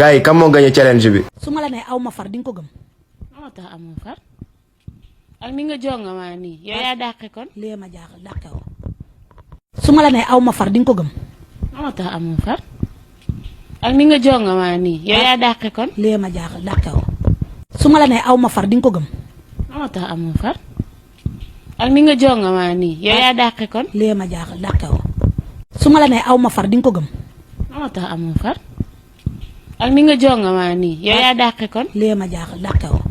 gars yi kam moo gagné challenge bi. su ma la nee aw ma far di nga ko gëm. moo tax amoo far ak ni nga jonga maa nii yow yaa dàqe kon. lii ma jaaxal dàqe woo. su ma la nee aw ma far di nga ko gëm. moo tax amoo far ak ni nga jonga maa nii yow yaa dàqe kon. lii ma jaaxal dàqe woo. su ma la nee aw ma far di nga ko gëm. moo tax amoo far ak ni nga jonga maa nii yow yaa dàqe kon. lii ma jaaxal dàqe woo. su ma la nee aw ma far di nga ko gëm. moo tax amoo far ak ni nga jonga maa nii yow yaa dàqe kon. lii ma jaaxal dàqe woo.